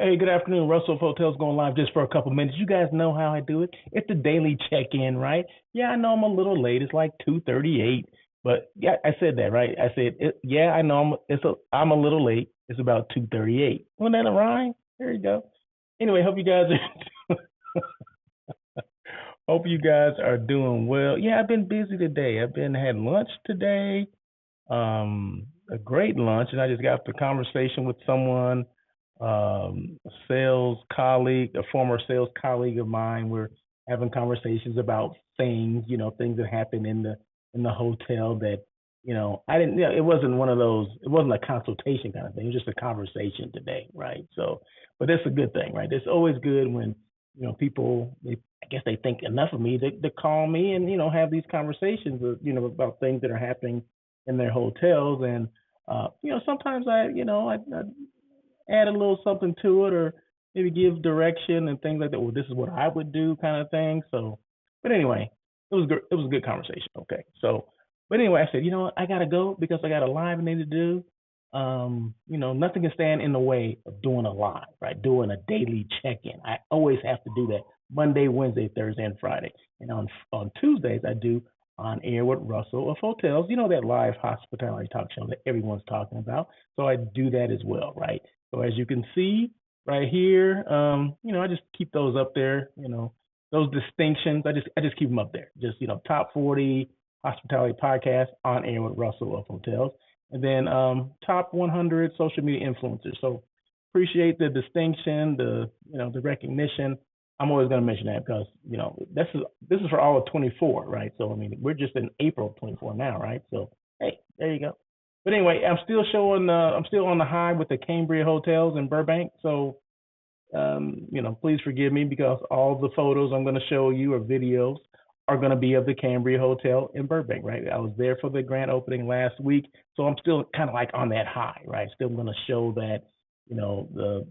Hey, good afternoon. Russell Hotels going live just for a couple minutes. You guys know how I do it. It's the daily check-in, right? Yeah, I know I'm a little late. It's like 2:38, but yeah, I said that, right? I said, yeah, I know I'm a little late. It's about 2:38. Wasn't that a rhyme? There you go. Anyway, hope you guys are doing well. Yeah, I've been busy today. I've been had lunch today. A great lunch, and I just got off the conversation with someone, a sales colleague, a former sales colleague of mine. We're having conversations about things, things that happen in the hotel that, I didn't, it wasn't one of those, it wasn't a consultation kind of thing. It was just a conversation today, right? So, but that's a good thing, right? It's always good when, people, I guess they think enough of me to call me and, have these conversations, about things that are happening in their hotels. And sometimes I add a little something to it, or maybe give direction and things like that. Well, this is what I would do, kind of thing. So, but anyway, it was a good conversation. Okay, so, but anyway, I said, I gotta go because I got a live I need to do. Nothing can stand in the way of doing a live, right? Doing a daily check-in. I always have to do that Monday, Wednesday, Thursday, and Friday. And on Tuesdays, I do On Air with Russell of Hotels. That live hospitality talk show that everyone's talking about. So I do that as well, right? So as you can see right here, I just keep those up there. Those distinctions. I just keep them up there. Just top 40 hospitality podcast On Air with Russell of Hotels, and then top 100 social media influencers. So appreciate the distinction, the recognition. I'm always going to mention that because this is for all of 24, right? So I mean, we're just in April of 24 now, right? So hey, there you go. But anyway, I'm still showing. I'm still on the high with the Cambria Hotels in Burbank. So please forgive me because all the photos I'm going to show you or videos are going to be of the Cambria Hotel in Burbank, right? I was there for the grand opening last week, so I'm still kind of like on that high, right? Still going to show that, the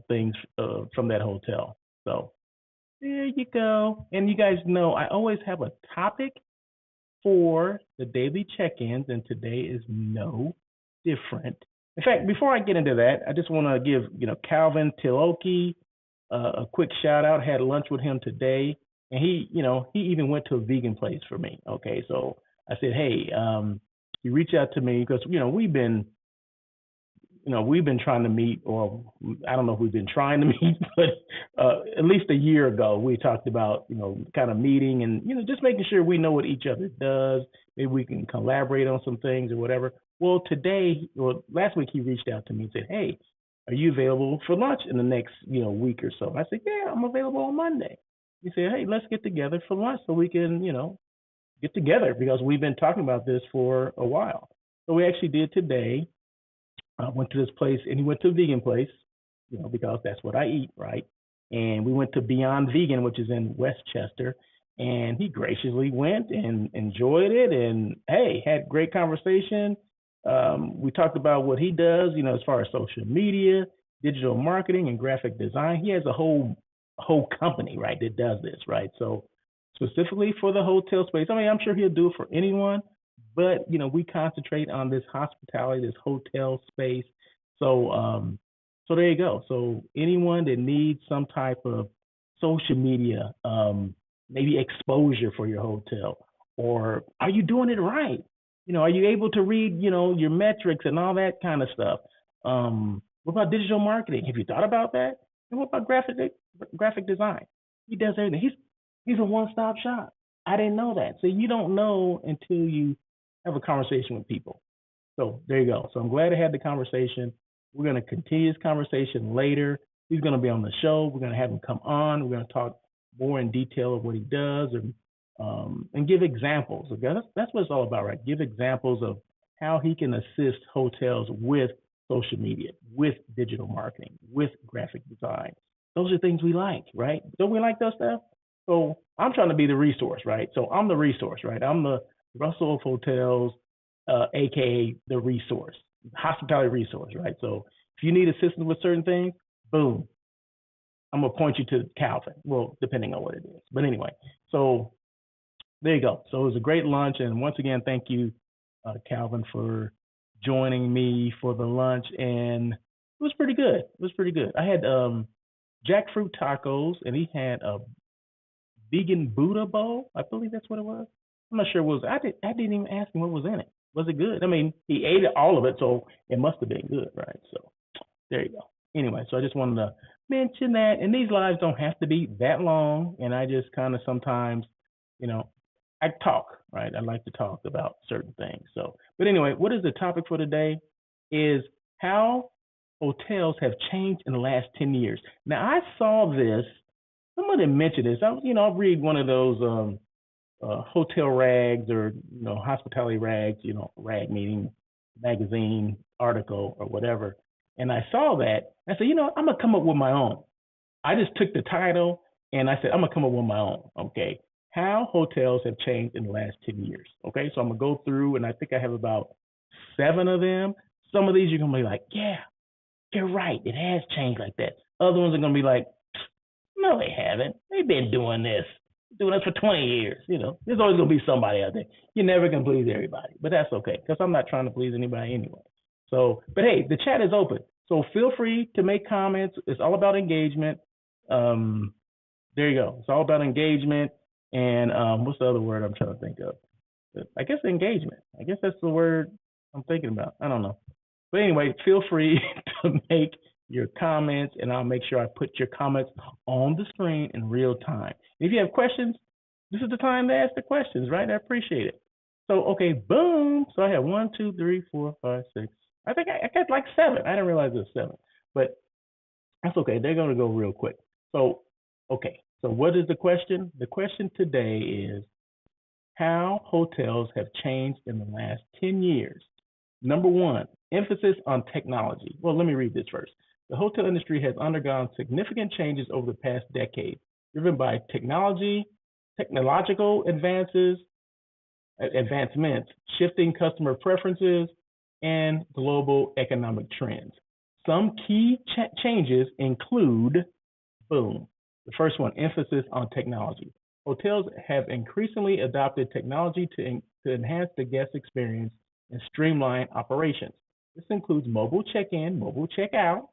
things from that hotel. So there you go. And you guys know I always have a topic for the daily check-ins, and today is no different. In fact, before I get into that, I just want to give Calvin Tiloki a quick shout out. Had lunch with him today, and he even went to a vegan place for me. Okay, so I said, hey, he reached out to me because we've been trying to meet, or I don't know if we've been trying to meet, but at least a year ago, we talked about, kind of meeting and, just making sure we know what each other does. Maybe we can collaborate on some things or whatever. Well, last week, he reached out to me and said, hey, are you available for lunch in the next, week or so? I said, yeah, I'm available on Monday. He said, hey, let's get together for lunch so we can, get together because we've been talking about this for a while. So we actually did today. I went to this place, and he went to a vegan place, because that's what I eat, right? And we went to Beyond Vegan, which is in Westchester, and he graciously went and enjoyed it, and hey, had great conversation. We talked about what he does, as far as social media, digital marketing, and graphic design. He has a whole company, right, that does this, right? So specifically for the hotel space, I mean, I'm sure he'll do it for anyone, but we concentrate on this hospitality, this hotel space. So there you go. So anyone that needs some type of social media, maybe exposure for your hotel, or are you doing it right? Are you able to read, your metrics and all that kind of stuff? What about digital marketing? Have you thought about that? And what about graphic design? He does everything. He's a one-stop shop. I didn't know that. So you don't know until you have a conversation with people. So there you go. So I'm glad I had the conversation. We're going to continue this conversation later. He's going to be on the show. We're going to have him come on. We're going to talk more in detail of what he does and give examples. Okay? That's what it's all about, right? Give examples of how he can assist hotels with social media, with digital marketing, with graphic design. Those are things we like, right? Don't we like those stuff? So I'm trying to be the resource, right? So I'm the resource, right? I'm the Russell of Hotels, aka the resource, hospitality resource, right? So if you need assistance with certain things, boom, I'm gonna point you to Calvin. Well, depending on what it is, but anyway. So there you go. So it was a great lunch, and once again, thank you, Calvin, for joining me for the lunch. And was pretty good. It was pretty good. I had jackfruit tacos, and he had a vegan Buddha bowl. I believe that's what it was. I'm not sure what it was. I didn't even ask him what was in it. Was it good? I mean, he ate it, all of it, so it must have been good, right? So there you go. Anyway, so I just wanted to mention that. And these lives don't have to be that long. And I just kind of sometimes, you know, I talk, right? I like to talk about certain things. So, but anyway, what is the topic for today? Is how hotels have changed in the last 10 years. Now, I saw this, somebody mentioned this. I read one of those hotel rags or, hospitality rags, rag meaning magazine article or whatever. And I saw that. I said, I'm going to come up with my own. I just took the title and I said, I'm going to come up with my own. Okay. How hotels have changed in the last 10 years. Okay. So I'm going to go through, and I think I have about 7 of them. Some of these you're going to be like, yeah, you're right. It has changed like that. Other ones are going to be like, no, they haven't. They've been doing this for 20 years. There's always going to be somebody out there. You're never going to please everybody, but that's okay because I'm not trying to please anybody anyway. So, but hey, the chat is open. So feel free to make comments. It's all about engagement. There you go. It's all about engagement. And what's the other word I'm trying to think of? I guess engagement. I guess that's the word I'm thinking about. I don't know. But anyway, feel free to make your comments, and I'll make sure I put your comments on the screen in real time. If you have questions, this is the time to ask the questions, right? I appreciate it. So, okay, boom. So I have 1, 2, 3, 4, 5, 6. I think I got like 7. I didn't realize it was 7, but that's okay. They're going to go real quick. So, okay. So what is the question? The question today is how hotels have changed in the last 10 years. Number 1, emphasis on technology. Well, let me read this first. The hotel industry has undergone significant changes over the past decade, driven by technological advancements, shifting customer preferences, and global economic trends. Some key changes include, boom, the first one, emphasis on technology. Hotels have increasingly adopted technology to enhance the guest experience and streamline operations. This includes mobile check-in, mobile check-out,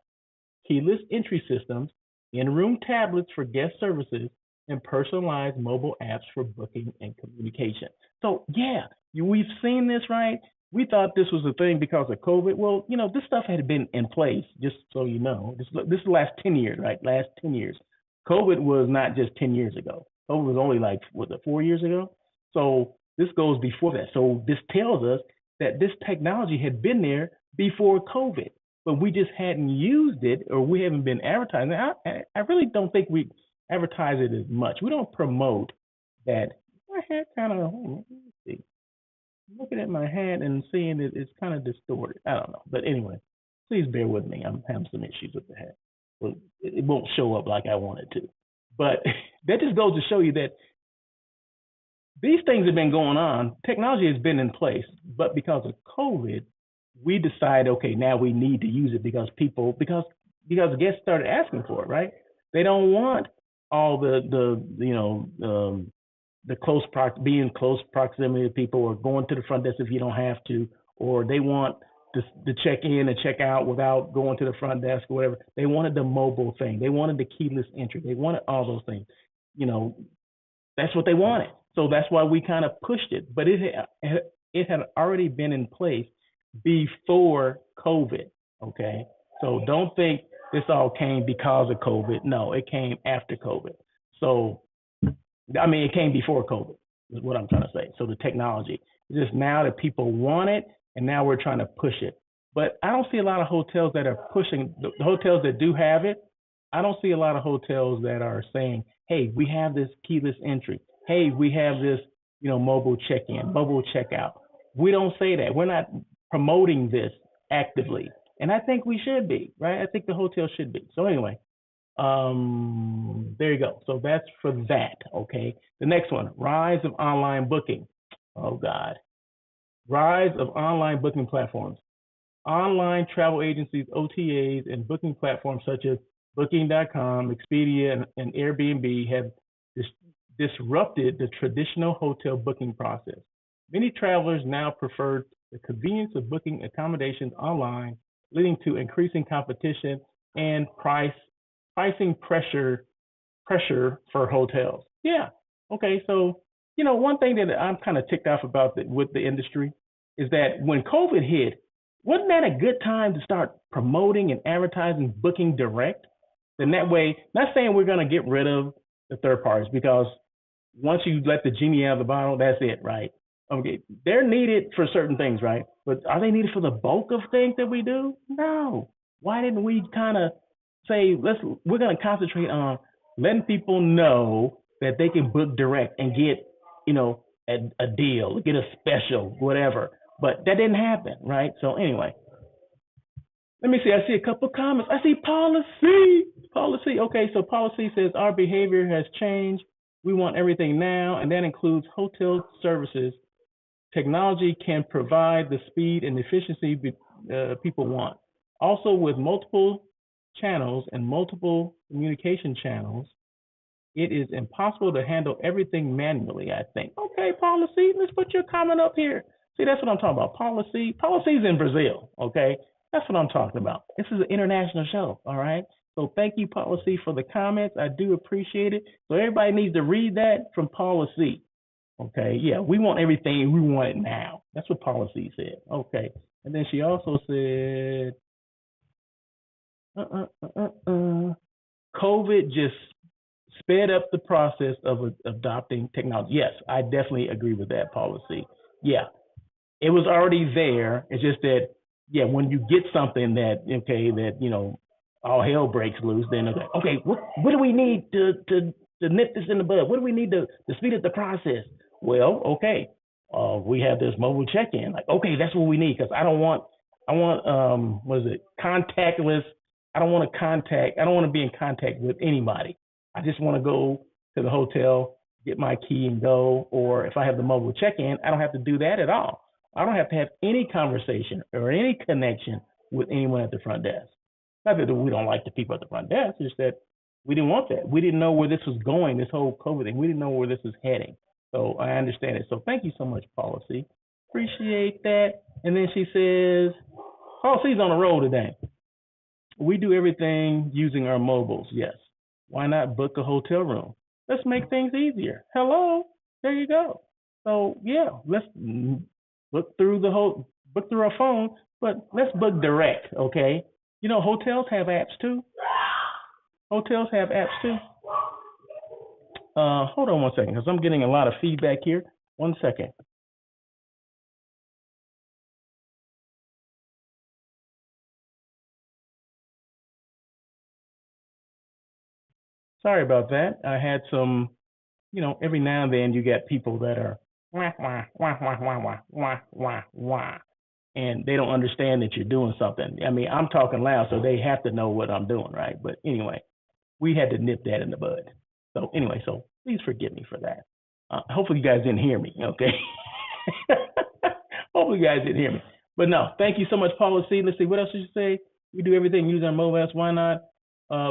keyless entry systems, in-room tablets for guest services, and personalized mobile apps for booking and communication. So yeah, we've seen this, right? We thought this was a thing because of COVID. Well, this stuff had been in place, just so you know. This is the last 10 years, right? Last 10 years. COVID was not just 10 years ago. COVID was only 4 years ago? So this goes before that. So this tells us that this technology had been there before COVID, but we just hadn't used it, or we haven't been advertising. I really don't think we advertise it as much. We don't promote that. My hat kind of, let me see. Looking at my hat and seeing it's kind of distorted. I don't know. But anyway, please bear with me. I'm having some issues with the hat. Well, it won't show up like I want it to. But that just goes to show you that these things have been going on. Technology has been in place, but because of COVID, we decided, okay, now we need to use it because guests started asking for it, right? They don't want all being in close proximity to people, or going to the front desk if you don't have to, or they want to check in and check out without going to the front desk or whatever. They wanted the mobile thing. They wanted the keyless entry. They wanted all those things. That's what they wanted. So that's why we kind of pushed it. But it had already been in place before COVID. Okay, so don't think this all came because of COVID. No, it came after COVID. So it came before COVID, is what I'm trying to say. So the technology, it's just now that people want it, and now we're trying to push it. But I don't see a lot of hotels that are pushing, the hotels that do have it, I don't see a lot of hotels that are saying, hey, we have this keyless entry. Hey, we have this, mobile check-in, mobile checkout. We don't say that. We're not promoting this actively. And I think we should be, right? I think the hotel should be. So anyway, there you go. So that's for that, okay? The next one, rise of online booking. Oh, God. Rise of online booking platforms. Online travel agencies, OTAs, and booking platforms such as Booking.com, Expedia, and Airbnb have disrupted the traditional hotel booking process. Many travelers now prefer the convenience of booking accommodations online leading to increasing competition and pricing pressure for hotels. Yeah. Okay. So, one thing that I'm kind of ticked off about with the industry is that when COVID hit, wasn't that a good time to start promoting and advertising booking direct? Then that way, not saying we're going to get rid of the third parties because once you let the genie out of the bottle, that's it, right? Okay, they're needed for certain things, right? But are they needed for the bulk of things that we do? No. Why didn't we kind of say we're going to concentrate on letting people know that they can book direct and get, a deal, get a special, whatever. But that didn't happen, right? So anyway, let me see. I see a couple of comments. I see policy. Policy. Okay, so policy says our behavior has changed. We want everything now, and that includes hotel services. Technology can provide the speed and efficiency people want. Also, with multiple channels and multiple communication channels, it is impossible to handle everything manually, I think. Okay, policy, let's put your comment up here. See, that's what I'm talking about. Policy. Policy's in Brazil, okay? That's what I'm talking about. This is an international show, all right? So thank you, Policy, for the comments. I do appreciate it. So everybody needs to read that from Policy. Okay, yeah, we want everything. We want it now. That's what Policy said. Okay, and then she also said, COVID just sped up the process of adopting technology. Yes, I definitely agree with that, Policy. Yeah, it was already there. It's just that, yeah, when you get something that, okay, that, all hell breaks loose, then, okay, what do we need to nip this in the bud? What do we need to speed up the process? Well, okay, we have this mobile check-in. Like, okay, that's what we need because I want, what is it, contactless. I don't want to be in contact with anybody. I just want to go to the hotel, get my key and go. Or if I have the mobile check-in, I don't have to do that at all. I don't have to have any conversation or any connection with anyone at the front desk. Not that we don't like the people at the front desk, it's that we didn't want that. We didn't know where this was going, this whole COVID thing. We didn't know where this was heading. So I understand it. So thank you so much, Policy. Appreciate that. And then she says, Policy's on the road today. We do everything using our mobiles. Yes. Why not book a hotel room? Let's make things easier. Hello. There you go. So yeah, let's book through our phone, but let's book direct. Okay. Hotels have apps too. Hotels have apps too. Hold on one second, because I'm getting a lot of feedback here. 1 second. Sorry about that. I had some, every now and then you get people that are wah, wah, wah, wah, wah, wah, wah, wah, wah, and they don't understand that you're doing something. I mean, I'm talking loud, so they have to know what I'm doing, right? But anyway, we had to nip that in the bud. So anyway, so please forgive me for that. Hopefully you guys didn't hear me, okay? Hopefully you guys didn't hear me. But no, thank you so much, Policy. Let's see, what else did you say? We do everything using our mobile apps. Why not?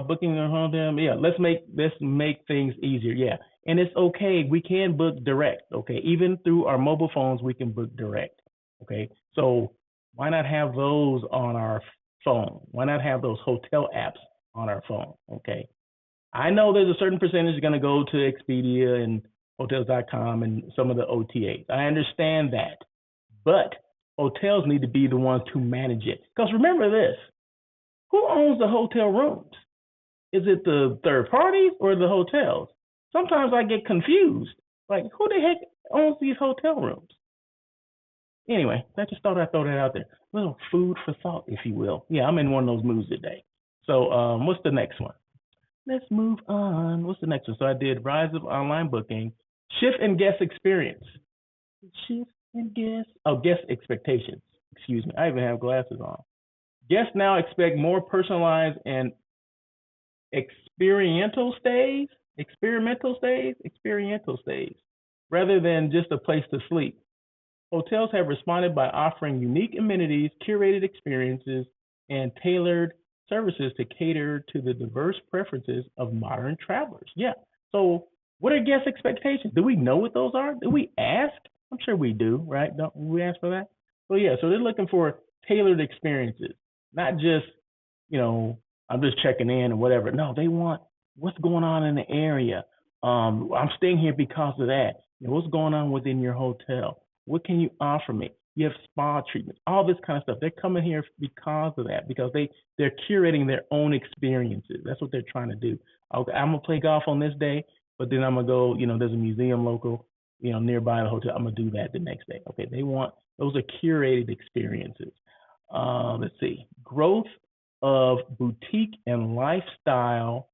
Booking our home. Yeah, let's make things easier. Yeah, and it's okay. We can book direct. Okay, even through our mobile phones, we can book direct. Okay, so why not have those on our phone? Why not have those hotel apps on our phone? Okay, I know there's a certain percentage going to go to Expedia and Hotels.com and some of the OTAs. I understand that, but hotels need to be the ones to manage it. Because remember this: who owns the hotel rooms? Is it the third parties or the hotels? Sometimes I get confused. Like, who the heck owns these hotel rooms? Anyway, I just thought I'd throw that out there. A little food for thought, if you will. Yeah, I'm in one of those moods today. So what's the next one? Let's move on. What's the next one? So I did rise of online booking, shift in guest experience. Shift in guest expectations. Excuse me. I even have glasses on. Guests now expect more personalized and experiential stays, rather than just a place to sleep. Hotels have responded by offering unique amenities, curated experiences, and tailored services to cater to the diverse preferences of modern travelers. Yeah. So what are guest expectations? Do we know what those are? Do we ask? I'm sure we do, right? Don't we ask for that? So yeah, so they're looking for tailored experiences. not just, I'm just checking in or whatever. No, they want what's going on in the area. I'm staying here because of that. What's going on within your hotel? What can you offer me? You have spa treatment, all this kind of stuff. They're coming here because of that, because they're curating their own experiences. That's what they're trying to do. Okay, I'm gonna play golf on this day, but then I'm gonna go. There's a museum local, nearby the hotel. I'm gonna do that the next day. Okay, they want those are curated experiences. Let's see, growth of boutique and lifestyle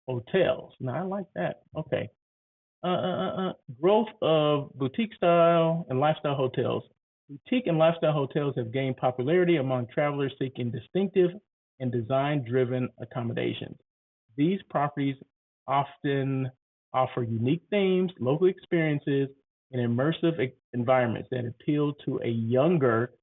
hotels. Now I like that. Okay. Growth of boutique style and lifestyle hotels. Boutique and lifestyle hotels have gained popularity among travelers seeking distinctive and design-driven accommodations. These properties often offer unique themes, local experiences, and immersive environments that appeal to a younger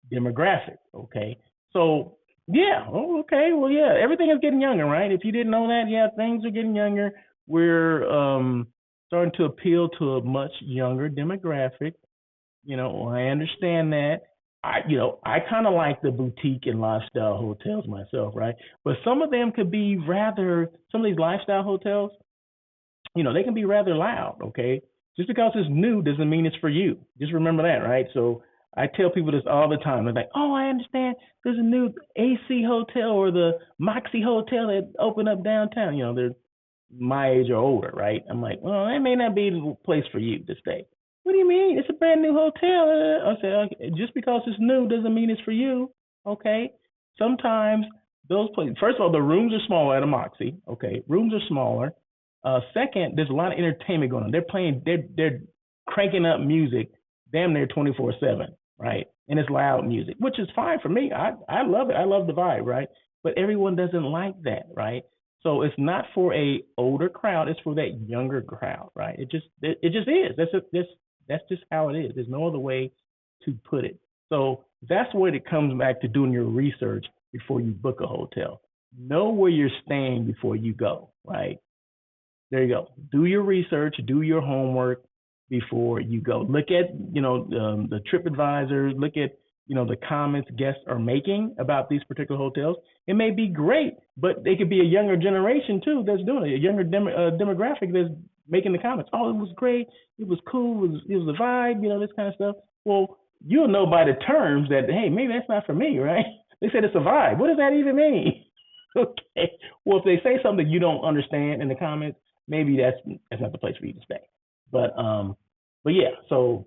demographic. Okay, so yeah, okay, well, yeah, everything is getting younger, right? If you didn't know that, yeah, things are getting younger. We're starting to appeal to a much younger demographic. I understand that. I kind of like the boutique and lifestyle hotels myself, right? But some of them could be some of these lifestyle hotels, they can be rather loud, okay? Just because it's new doesn't mean it's for you. Just remember that, right? So I tell people this all the time. They're like, oh, I understand. There's a new AC hotel or the Moxie Hotel that opened up downtown. They're my age or older, right? I'm like, well, that may not be the place for you to stay. What do you mean? It's a brand new hotel. I say, okay, just because it's new doesn't mean it's for you. Okay. Sometimes those places, first of all, the rooms are smaller at a Moxie. Okay. Rooms are smaller. Second, there's a lot of entertainment going on. They're cranking up music damn near 24/7, right? And it's loud music, which is fine for me. I love it. I love the vibe, right? But everyone doesn't like that, right? So it's not for a older crowd. It's for that younger crowd, right? It just is. That's just how it is. There's no other way to put it. So that's what it comes back to, doing your research before you book a hotel. Know where you're staying before you go, right? There you go. Do your research, do your homework before you go. Look at, the TripAdvisor, look at, the comments guests are making about these particular hotels. It may be great, but they could be a younger generation too that's doing it, a younger demographic that's making the comments. Oh, it was great. It was cool. It was a vibe, this kind of stuff. Well, you'll know by the terms that, hey, maybe that's not for me, right? They said it's a vibe. What does that even mean? Okay. Well, if they say something you don't understand in the comments, maybe that's not the place for you to stay. But yeah, so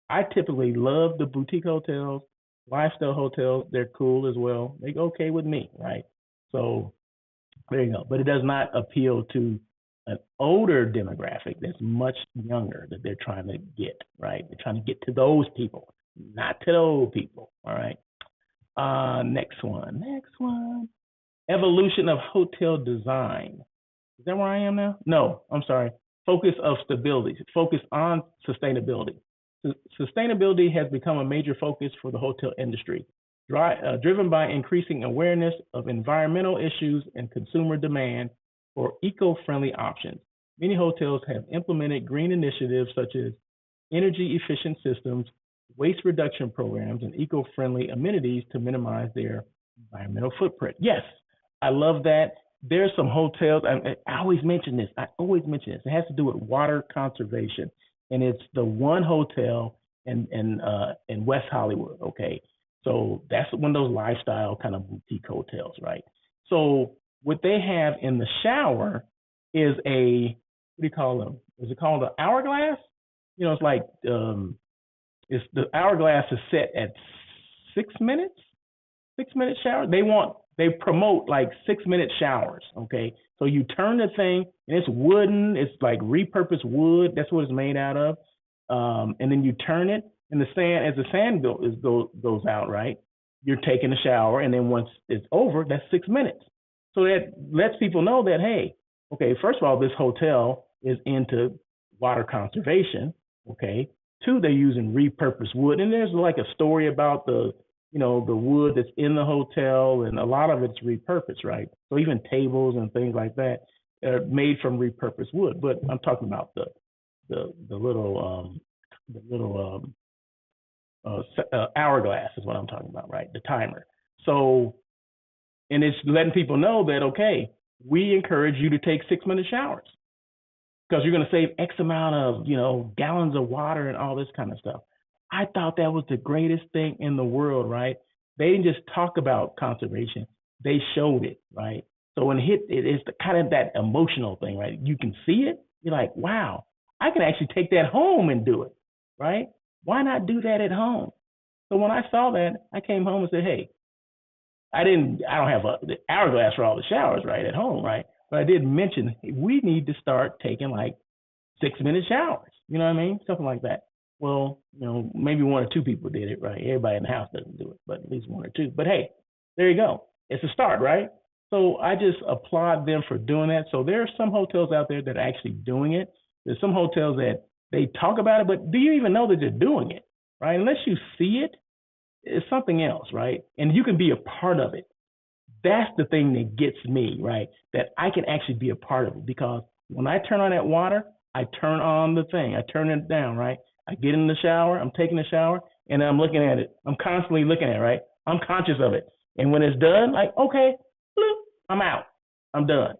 I typically love the boutique hotels, lifestyle hotels. They're cool as well. They go okay with me, right? So there you go. But it does not appeal to an older demographic that's much younger that they're trying to get, right? They're trying to get to those people, not to the old people. All right. Next one. Evolution of hotel design. Is that where I am now? No, I'm sorry. Focus of stability. Focus on sustainability. Sustainability has become a major focus for the hotel industry, driven by increasing awareness of environmental issues and consumer demand for eco-friendly options. Many hotels have implemented green initiatives such as energy efficient systems, waste reduction programs, and eco-friendly amenities to minimize their environmental footprint. Yes, I love that. There's some hotels. I always mention this. It has to do with water conservation, and it's the one hotel in West Hollywood. Okay, so that's one of those lifestyle kind of boutique hotels, right? So what they have in the shower is what do you call them? Is it called an hourglass? It's like it's the hourglass is set at 6 minutes. 6 minute shower. They promote like 6 minute showers. Okay, so you turn the thing and it's wooden. It's like repurposed wood. That's what it's made out of. And then you turn it, and the sand, as the sand goes out, right? You're taking a shower, and then once it's over, that's 6 minutes. So that lets people know that, hey, okay, first of all, this hotel is into water conservation. Okay. Two, they're using repurposed wood, and there's like a story about the wood that's in the hotel, and a lot of it's repurposed, right? So even tables and things like that are made from repurposed wood. But I'm talking about the little hourglass is what I'm talking about, right? The timer. So, and it's letting people know that, okay, we encourage you to take 6-minute showers because you're going to save X amount of, gallons of water and all this kind of stuff. I thought that was the greatest thing in the world, right? They didn't just talk about conservation, they showed it, right? So when it's kind of that emotional thing, right? You can see it. You're like, wow, I can actually take that home and do it, right? Why not do that at home? So when I saw that, I came home and said, hey, I don't have the hourglass for all the showers, right, at home, right? But I did mention, hey, we need to start taking like 6-minute showers. You know what I mean? Something like that. Well, maybe 1 or 2 people did it, right? Everybody in the house doesn't do it, but at least 1 or 2. But hey, there you go. It's a start, right? So I just applaud them for doing that. So there are some hotels out there that are actually doing it. There's some hotels that they talk about it, but do you even know that they're doing it, right? Unless you see it, it's something else, right? And you can be a part of it. That's the thing that gets me, right? That I can actually be a part of it, because when I turn on that water, I turn on the thing, I turn it down, right? I get in the shower, I'm taking a shower, and I'm looking at it. I'm constantly looking at it, right? I'm conscious of it. And when it's done, like, okay, bloop, I'm out. I'm done.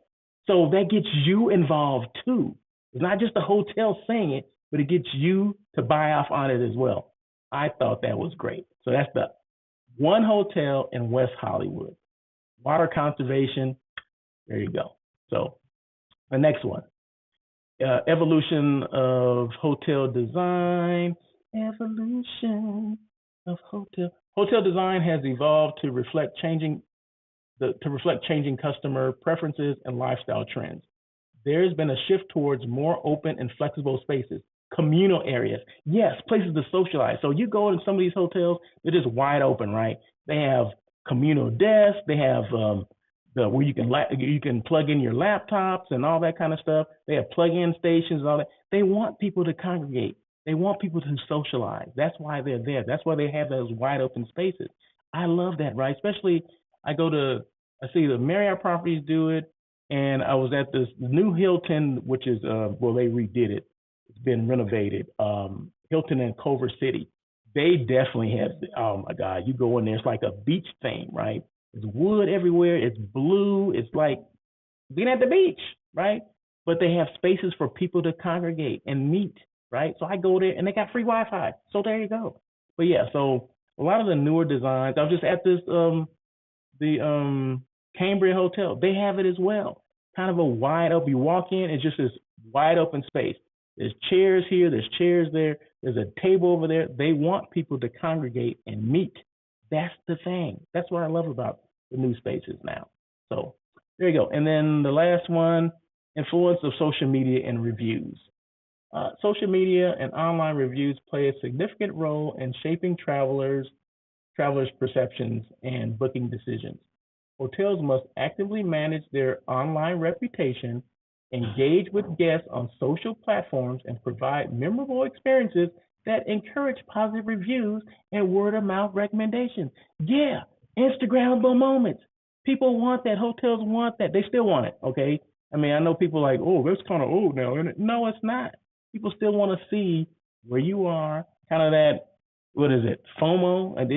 So that gets you involved too. It's not just the hotel saying it, but it gets you to buy off on it as well. I thought that was great. So that's the one hotel in West Hollywood. Water conservation, there you go. So the next one, evolution of hotel design. Evolution of hotel design has evolved to reflect changing customer preferences and lifestyle trends. There's been a shift towards more open and flexible spaces, communal areas. Yes, places to socialize. So you go in some of these hotels, they're just wide open, right? They have communal desks. They have where you can plug in your laptops and all that kind of stuff. They have plug-in stations and all that. They want people to congregate. They want people to socialize. That's why they're there. That's why they have those wide open spaces. I love that, right? Especially I see the Marriott properties do it, and I was at this new Hilton, which is they redid it. It's been renovated. Hilton in Culver City. They definitely have, oh my God, you go in there, it's like a beach theme, right? There's wood everywhere, it's blue, it's like being at the beach, right? But they have spaces for people to congregate and meet, right? So I go there and they got free Wi-Fi. So there you go. But yeah, so a lot of the newer designs, I was just at this, the Cambria Hotel, they have it as well. Kind of a wide open, you walk in, it's just this wide open space. There's chairs here, there's chairs there, there's a table over there. They want people to congregate and meet. That's the thing. That's what I love about the new spaces now. So there you go. And then the last one, influence of social media and reviews. Social media and online reviews play a significant role in shaping travelers' perceptions and booking decisions. Hotels must actively manage their online reputation, engage with guests on social platforms, and provide memorable experiences that encourage positive reviews and word of mouth recommendations. Yeah, Instagrammable moments. People want that. Hotels want that. They still want it. Okay. I mean, I know people are like, oh, that's kind of old now. No, it's not. People still want to see where you are. Kind of that. What is it? FOMO. And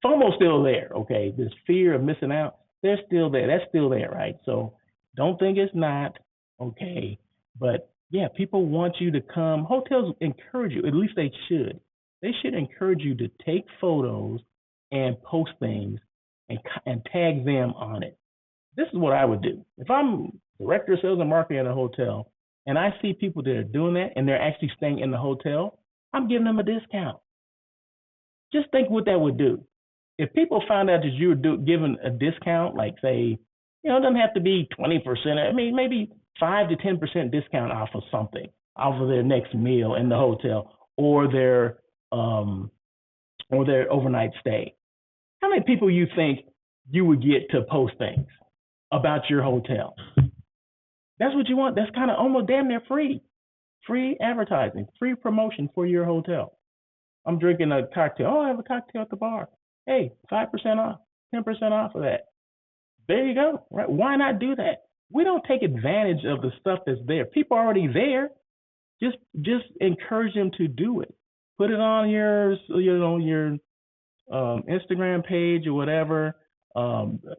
FOMO's still there. Okay. This fear of missing out. They're still there. That's still there, right? So don't think it's not. Okay. But yeah, people want you to come. Hotels encourage you, at least they should. They should encourage you to take photos and post things and tag them on it. This is what I would do. If I'm director of sales and marketing at a hotel and I see people that are doing that and they're actually staying in the hotel, I'm giving them a discount. Just think what that would do. If people found out that you were giving a discount, like say, it doesn't have to be 20%. I mean, maybe 5 to 10% discount off of something, off of their next meal in the hotel or their overnight stay. How many people you think you would get to post things about your hotel? That's what you want. That's kind of almost damn near free. Free advertising, free promotion for your hotel. I'm drinking a cocktail. Oh, I have a cocktail at the bar. Hey, 5% off, 10% off of that. There you go. Right? Why not do that? We don't take advantage of the stuff that's there. People are already there. Just encourage them to do it. Put it on your Instagram page or whatever.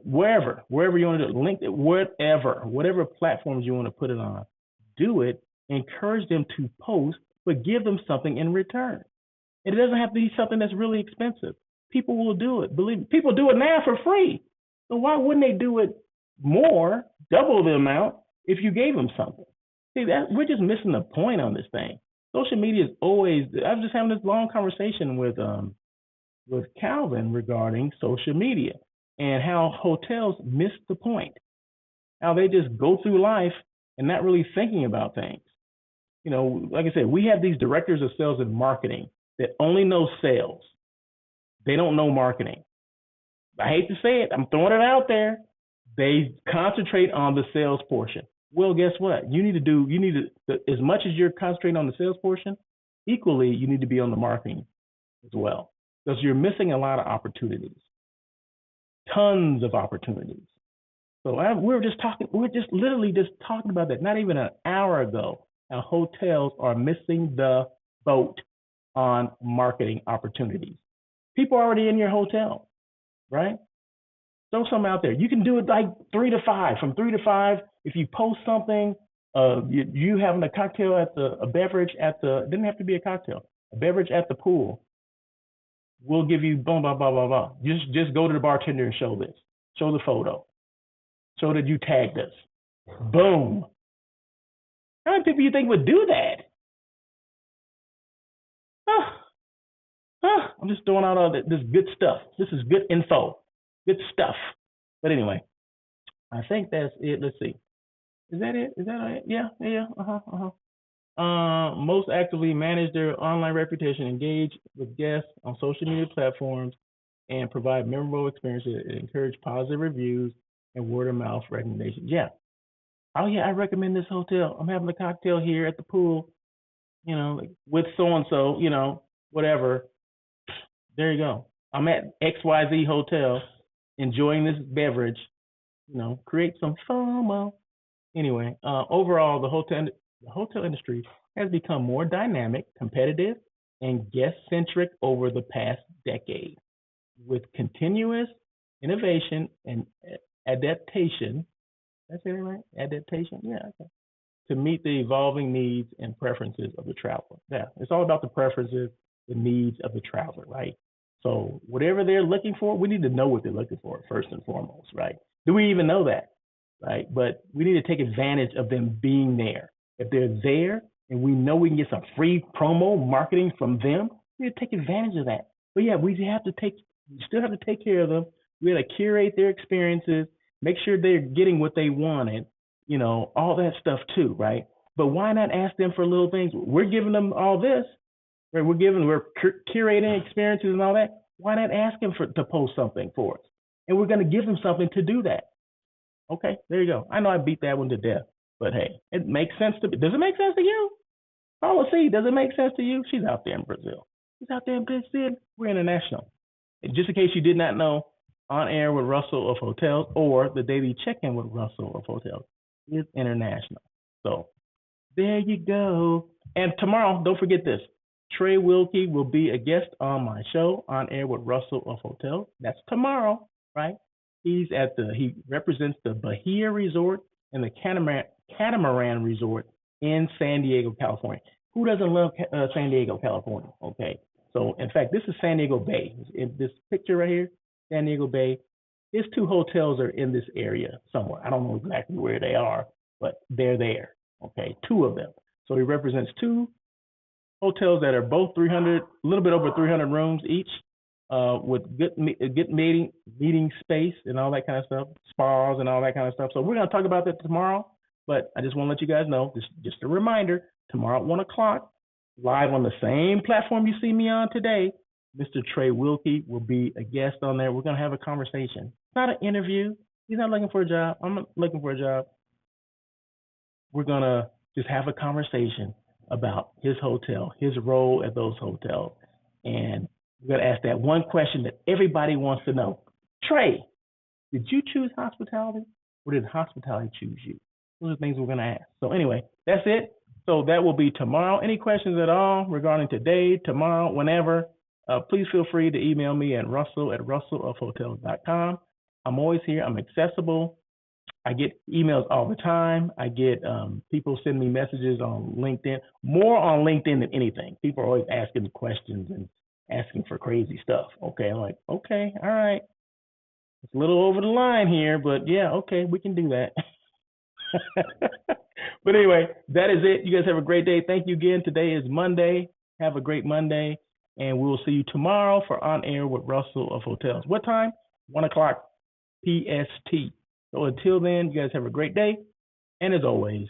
wherever you want to do it, LinkedIn, whatever platforms you want to put it on, do it. Encourage them to post, but give them something in return. It doesn't have to be something that's really expensive. People will do it. Believe me, people do it now for free. So why wouldn't they do it more, double the amount, if you gave them something? See, that we're just missing the point on this thing. Social media is always. I was just having this long conversation with Calvin regarding social media and how hotels miss the point. How they just go through life and not really thinking about things. You know, like I said, we have these directors of sales and marketing that only know sales. They don't know marketing. I hate to say it, I'm throwing it out there. They concentrate on the sales portion. Well, guess what? You need to, as much as you're concentrating on the sales portion, equally, you need to be on the marketing as well, because you're missing a lot of opportunities, tons of opportunities. So we're just literally talking about that not even an hour ago, how hotels are missing the boat on marketing opportunities. People are already in your hotel, right? Throw something out there. You can do it like 3 to 5. From 3 to 5, if you post something, you having a cocktail a beverage at the, it didn't have to be a cocktail, a beverage at the pool. We'll give you blah, blah, blah, blah, blah. Just go to the bartender and show this. Show the photo. Show that you tagged us. Boom. How many people you think would do that? I'm just throwing out all this good stuff. This is good info. Good stuff. But anyway, I think that's it. Let's see. Is that it? Is that it? Yeah. Most actively manage their online reputation, engage with guests on social media platforms, and provide memorable experiences and encourage positive reviews and word of mouth recommendations. Yeah. Oh yeah, I recommend this hotel. I'm having a cocktail here at the pool, you know, like with so and so, you know, whatever. There you go. I'm at XYZ hotel, enjoying this beverage. You know, create some FOMO. Anyway, overall, the hotel industry has become more dynamic, competitive, and guest-centric over the past decade, with continuous innovation and adaptation. That's it, right? Adaptation, yeah. Okay. To meet the evolving needs and preferences of the traveler. Yeah, it's all about the preferences, the needs of the traveler, right? So whatever they're looking for, we need to know what they're looking for first and foremost, right? Do we even know that, right? But we need to take advantage of them being there. If they're there and we know we can get some free promo marketing from them, we need to take advantage of that. But yeah, we still have to take care of them. We have to curate their experiences, make sure they're getting what they wanted, you know, all that stuff too, right? But why not ask them for little things? We're giving them all this, right? We're curating experiences and all that. Why not ask them to post something for us? And we're going to give them something to do that. Okay, there you go. I know I beat that one to death, but hey, it makes sense to me. Does it make sense to you? Paula C, does it make sense to you? She's out there in Brazil. She's out there in Brazil. We're international. And just in case you did not know, On Air with Russell of Hotels or the Daily Check-In with Russell of Hotels is international. So there you go. And tomorrow, don't forget this. Trey Wilkie will be a guest on my show, On Air with Russell of Hotels. That's tomorrow, right? He represents the Bahia Resort and the Catamaran Resort in San Diego, California. Who doesn't love San Diego, California? Okay. So in fact, this is San Diego Bay. In this picture right here, San Diego Bay. His 2 hotels are in this area somewhere. I don't know exactly where they are, but they're there. Okay, 2 of them. So he represents 2 hotels that are both 300, a little bit over 300 rooms each, with good meeting space and all that kind of stuff, spas and all that kind of stuff. So we're going to talk about that tomorrow, but I just want to let you guys know, just a reminder, tomorrow at 1 o'clock, live on the same platform you see me on today, Mr. Trey Wilkie will be a guest on there. We're going to have a conversation. It's not an interview. He's not looking for a job. I'm not looking for a job. We're going to just have a conversation about his hotel, his role at those hotels. And we're going to ask that one question that everybody wants to know. Trey, did you choose hospitality or did hospitality choose you? Those are things we're going to ask. So anyway, that's it. So that will be tomorrow. Any questions at all regarding today, tomorrow, whenever, please feel free to email me at russell@russellofhotels.com. I'm always here. I'm accessible. I get emails all the time. I get people send me messages on LinkedIn, more on LinkedIn than anything. People are always asking questions and asking for crazy stuff. Okay, I'm like, okay, all right. It's a little over the line here, but yeah, okay, we can do that. But anyway, that is it. You guys have a great day. Thank you again. Today is Monday. Have a great Monday. And we'll see you tomorrow for On Air with Russell of Hotels. What time? 1 o'clock PST. So until then, you guys have a great day. And as always,